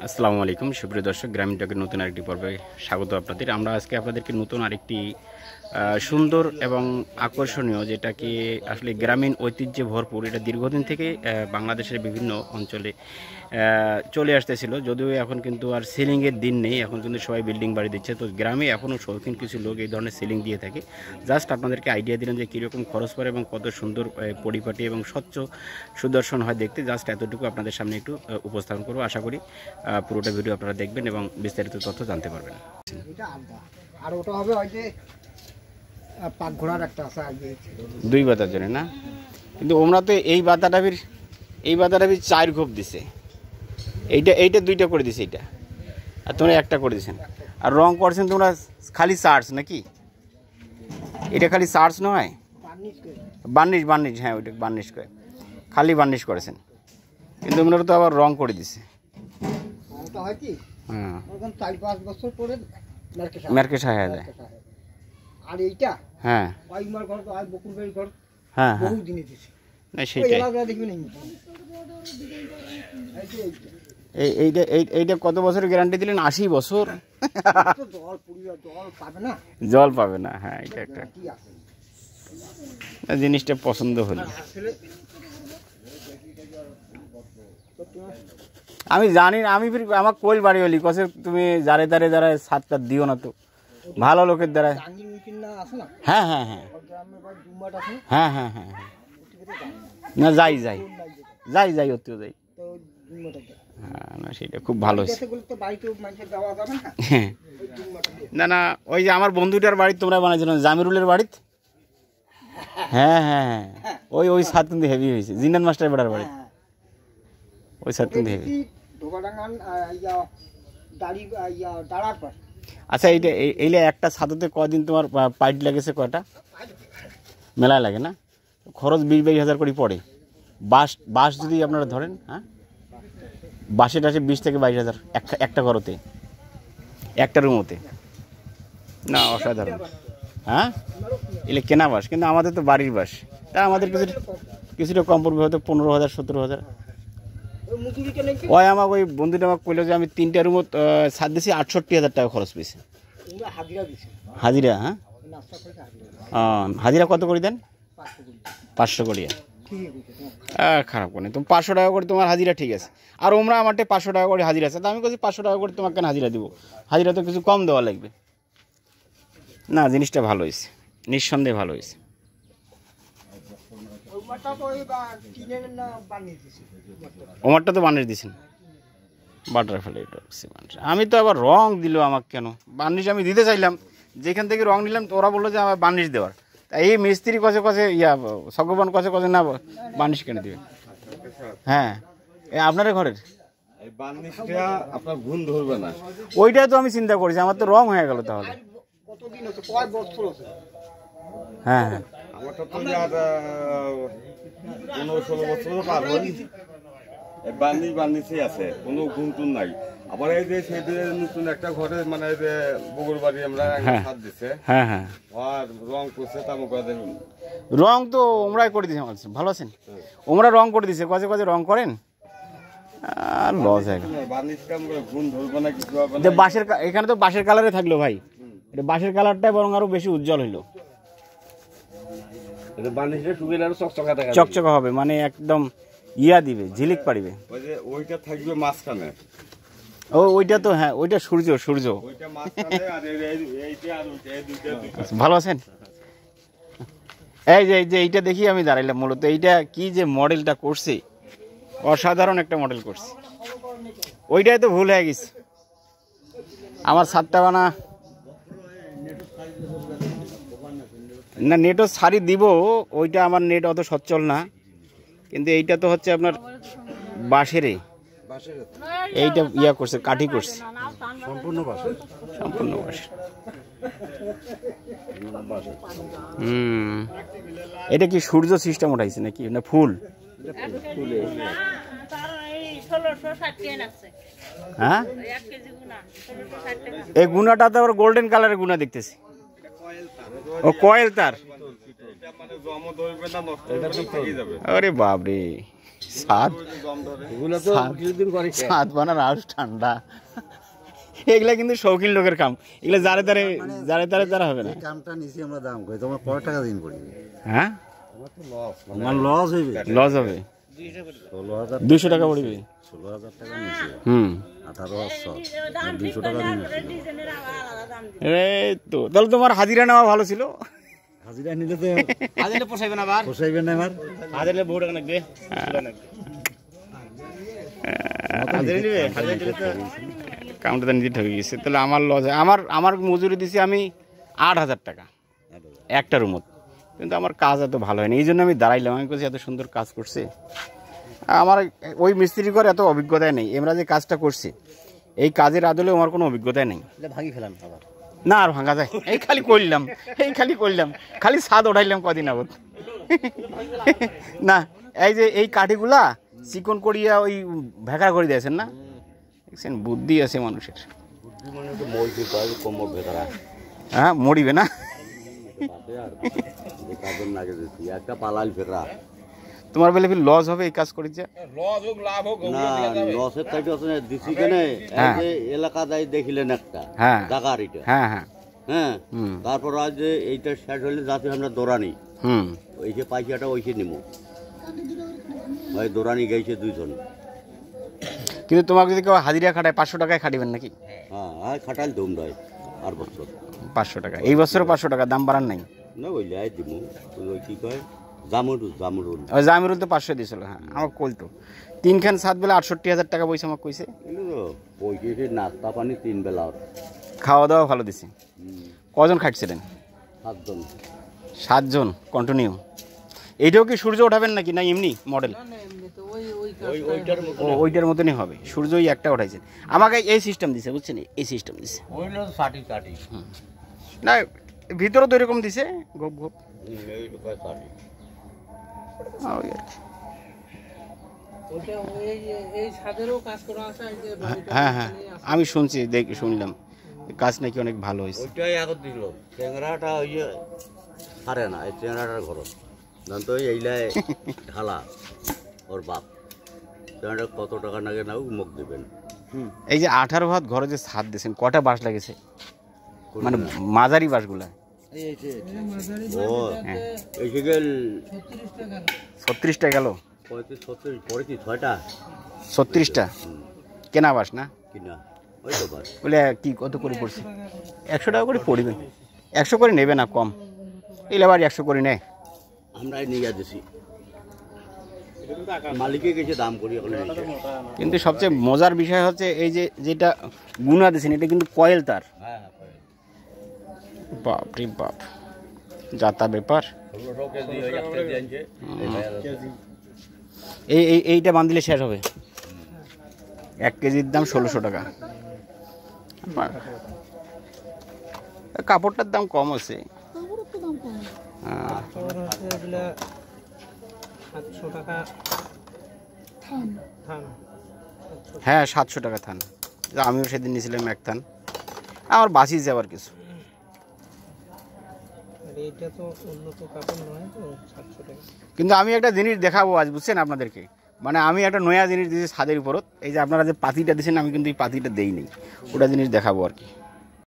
আসসালামু আলাইকুম সুপ্রিয় দর্শক, গ্রামীণ টকের নতুন আরেকটি পর্বে স্বাগত আপনাদের। আমরা আজকে আপনাদেরকে নতুন আরেকটি সুন্দর এবং আকর্ষণীয়, যেটাকে আসলে গ্রামীণ ঐতিহ্যে ভরপুর, এটা দীর্ঘদিন থেকে বাংলাদেশের বিভিন্ন অঞ্চলে চলে আসতেছিল। যদিও এখন কিন্তু আর সিলিংয়ের দিন নেই, এখন কিন্তু সবাই বিল্ডিং বাড়ি দিচ্ছে। তো গ্রামে এখনও শৌখিন কিছু লোক এই ধরনের সিলিং দিয়ে থাকে। জাস্ট আপনাদেরকে আইডিয়া দিলাম যে কীরকম খরচ পড়ে এবং কত সুন্দর পরিপাটি এবং স্বচ্ছ সুদর্শন হয় দেখতে। জাস্ট এতটুকু আপনাদের সামনে একটু উপস্থাপন করবো। আশা করি পুরোটা ভিডিও আপনারা দেখবেন এবং বিস্তারিত তথ্য জানতে পারবেন। আর ওটা হবে ওই যে পাকঘোড়ার একটা আছে আগে দুই বাতার জন্য না, কিন্তু ওমরা তো এই বাতাটা 4 ঘোপ দিছে, এইটা 2টা করে দিছে, এইটা আর তোমরা একটা করে দিছেন। আর রং করছেন তোমরা খালি চার্জ নাকি? এটা খালি চার্জ নয়, বার্নিশ, হ্যাঁ ওইটা বার্নিশ করে, খালি বার্নিশ করেছেন, কিন্তু ওনারা তো আবার রং করে দিছে। হ্যাঁ, 4-5 বছর পরে মার্কেট হয়ে যায়। আর এইটা হ্যাঁ ওইমার ঘর আর বকুলবাড়ির ঘর হ্যাঁ বহু দিনে দিছে না, সেইটাই। দেখবেন এইটা কত বছরের গ্যারান্টি দিলেন? 80 বছর। জল পাবে না, হ্যাঁ এটা একটা জিনিসটা পছন্দ হলো। আমি জানি না, আমি আমার কোল বাড়ি হলি কসে তুমি যারে যারা সাতটা দিও না তো ভালো লোকের দ্বারা। হ্যাঁ হ্যাঁ হ্যাঁ হ্যাঁ হ্যাঁ হ্যাঁ না, যাই ওতেও যাই। হ্যাঁ না, সেটা খুব ভালো হয়েছে। না, ওই যে আমার বন্ধুটার বাড়ি তোমরা বানাইছিল জামিরুলের বাড়িতে, হ্যাঁ হ্যাঁ হ্যাঁ, ওই ছাদ কিন্তু হেভি হয়েছে। জিন্নান মাস্টার বেড়ার বাড়ি ওই ছাদ কিন্তু হেভি। আচ্ছা, এইটা একটা ছাদতে কদিন তোমার পাইট লাগেছে? কয়টা মেলায় লাগে না? খরচ 20-22 করে পড়ে। বাঁশ যদি আপনারা ধরেন, হ্যাঁ বাঁশে 20 থেকে 22 একটা ঘরতে, একটা রুমতে। না অসাধারণ। হ্যাঁ এলে কেনা বাঁশ, কিন্তু আমাদের তো বাড়ির বাঁশ, তা আমাদের কিছুটা কম পড়বে, হয়তো 15,000-17,000। ওই আমাকে ওই বন্ধুটা আমাকে কইলো যে আমি 3টা রুমত ছাদ দিছি, 68,000 টাকা খরচ পেয়েছি হাজিরা। হ্যাঁ হাজিরা কত করে দেন? 500 করে। খারাপ করে তুমি 500 টাকা করে তোমার হাজিরা, ঠিক আছে। আর ওমরা আমারটা 500 টাকা করে হাজিরা আছে, তা আমি বলছি 500 টাকা করে তোমাকে কেন হাজিরা দিব? হাজিরা তো কিছু কম দেওয়া লাগবে না। জিনিসটা ভালো হয়েছে, নিঃসন্দেহে ভালো হয়েছে। ওমারটা তো বার্নিশ দিছেন, বাটারফ্লাই। আমি তো আবার রং দিল আমাকে কেন? বার্নিশ আমি দিতে চাইলাম, যেখান থেকে রং নিলাম ওরা বললো যে আমার বার্নিশ দেওয়ার। তা এই মিস্ত্রি কষে সকবান কষে না, বার্নিশ কেন দিবে? হ্যাঁ আপনার ঘরের ওইটাই তো আমি চিন্তা করেছি, আমার তো রং হয়ে গেল তাহলে। হ্যাঁ হ্যাঁ বার্নিশই আছে, কোনো গুণটুন নাই। আবার এই যে সেদিন নতুন একটা ঘরে মানে বগুড় বাড়ি আমরা ছাদ দিছে, হ্যাঁ হ্যাঁ আর রং করছে, রং তো ওমরাই করে দিছে। ভালো আছেন? ওমরা রং করে দিছে, কজে রং করেন আর লস হয়ে গেল। বাঁশের এখানে তো বাঁশের কালারে থাকলো ভাই, এটা বাঁশের কালারটাই বরং আরো বেশি উজ্জ্বল হইলো, চকচকা হবে, মানে একদম ইয়া দিবে, ঝিলিক পারিবে। ওইটা থাকবে মাঝখানে, ওইটা তো হ্যাঁ, ওইটা সূর্য। ভালো আছেন? এই যে এইটা দেখি আমি দাঁড়াইলাম, মূলত এইটা কি যে মডেলটা করছে, অসাধারণ একটা মডেল করছে। ওইটাই তো ভুল হয়ে গেছে আমার ছাদটা বানা। না নেটও সারি দিব, ওইটা আমার নেট অত সচ্ছল না, কিন্তু এইটা তো হচ্ছে আপনার বাঁশের, এইটা ইয়া করছে, কাঠি করছে, সম্পূর্ণ বাঁশ। এটা কি সূর্য সিস্টেম উঠাইছে নাকি না ফুল? হ্যাঁ এই গুনাটা তো আবার গোল্ডেন কালারের গুনা দেখতেছি। ও কয়েল তার, আরে বাপরে ছাদ দম ধরে এগুলো তো কিছুদিন পরে ছাদ বানার আজ ঠান্ডা, এগুলা কিন্তু শৌখিন লোকের কাম, এগুলা যারে তারে যারা হবে না। এই কামটা নিচে আমরা দাম করি, তোমার কয় টাকা দিন করি? হ্যাঁ আমার লস হইবে, লস হবে, 200 টাকা পড়বে, 16,000 টাকা নিচে 18,000, 200 টাকা দিন। এই তো তাহলে তোমার হাজিরা নেওয়া ভালো ছিল। হাজিরা নিলে তো হাজিরা পোষাইবে না, বার পোষাইবে না আমার। হাজিরা বহু টাকা লাগবে, হাজিরা নিবে, হাজিরা দিলে তো কাউন্টারটা নিজে ঠকে গেছে। তাহলে আমার লস, আমার মজুরি দিছি আমি 8,000 টাকা একটা রুমত, কিন্তু আমার কাজ এত ভালো হয়নি, এই জন্য আমি দাঁড়াইলাম। আমি বলছি এত সুন্দর কাজ করছে, আমার ওই মিস্ত্রি করে এত অভিজ্ঞতা নেই। আমরা যে কাজটা করছি এই কাজের আদলে আমার কোনো অভিজ্ঞতা নেই। ভাঙি ফেলাম আবার না আর ভাঙা যায়, এই খালি করলাম, খালি ছাদ ওঠাইলাম কদিন আগত। না এই যে এই কাঠিগুলা চিকন করিয়া ওই ভেকা করে দিয়েছেন না, দেখছেন বুদ্ধি আছে মানুষের। হ্যাঁ মরিবে না, একটা পালাল ফেরা তোমার বেলে লস হবে এই কাজ করে যে লসের থেকে দিছি কেন এলাকা যাই দেখিলেন একটা হ্যাঁ টাকার এটা হ্যাঁ হ্যাঁ হ্যাঁ, তারপর আজ যে এইটা শেষ হলে যাতে আমরা দৌড়ানি ওই যে পাইকাটা ওইসে নিব, ওই দৌড়ানি গেছে 2 জন। কিন্তু তোমাকে যদি কেউ হাজিরা খাটায় 500 টাকায় খাটিবেন নাকি? হ্যাঁ খাটাল ধুম দেয় আর বছর 500 টাকা, এই বছরও 500 টাকা, দাম বাড়ান নাই না? ওই লাই দিব, ওই কি কয় জামরুল ওই জামিরুল তো 500 দিয়েছিল। হ্যাঁ আমাকে কইতো 3 খান 7 বেলা 68,000 টাকা পয়সা আমাকে কইছে। পয়সা নাস্তা পানি 3 বেলা, খাওয়া দাওয়া ভালো দিছে। কজন খাটছিলেন? 7 জন কন্টিনিউ। এইটাও কি সূর্য ওঠাবেন নাকি না এমনি মডেল? ওইটার মতনই হবে, সূর্য ওই একটা উঠাইছে। আমাকে এই সিস্টেম দিছে বুঝছেন, এই সিস্টেম দিছে না, ভিতরে তো এরকম দিছে গোপ গোপ। হ্যাঁ হ্যাঁ আমি শুনছি, শুনলাম কাজ নাকি অনেক ভালো হয়েছে। ওইটাই আগত দিল চেংরাটা, ওই যে হারে না এই চেংরাটার ঘর জানতো এইলাই ঢালা ওর বাপ, চেংরাটা কত টাকা নাগে নাও মুখ দেবেন। এই যে 18 ভাত ঘরে যে ছাদ দিয়েছেন, কটা বাঁশ লাগেছে? মানে মাঝারি বাঁশগুলা? ও এই গেল 36টা গেল, 35-36 পড়েছি 6টা 36টা কেনা বাঁশ না কিনা, ওই তো বাস বলে কি কত করে পড়ছে? 100 টাকা করে পড়বেন, 100 করে নেবে না কম, এলে আবার 100 করে নেয়। আমরাই নিয়ে দিছি, মালিকে গেছে দাম করি ওখানে। কিন্তু সবচেয়ে মজার বিষয় হচ্ছে এই যে যেটা গুনা দিয়েছেন এটা কিন্তু কয়েল তার। বাপ রে বাপ, যাতা ব্যাপার। এইটা বান্ধিলে শেষ হবে, 1 কেজির দাম 1600 টাকা। কাপড়টার দাম কম আছে, হ্যাঁ 700 টাকা থান। আমিও সেদিন নিয়েছিলাম 1 থান, আমার বাঁচিয়েছে আবার কিছু। কিন্তু আমি একটা জিনিস দেখাবো আজ বুঝছেন আপনাদেরকে, মানে আমি একটা নয়া জিনিস দিয়েছি ছাদের উপরত। এই যে আপনারা যে পাতিটা দিয়েছেন আমি কিন্তু এই পাতিটা দেই নেই, ওটা জিনিস দেখাবো আর কি।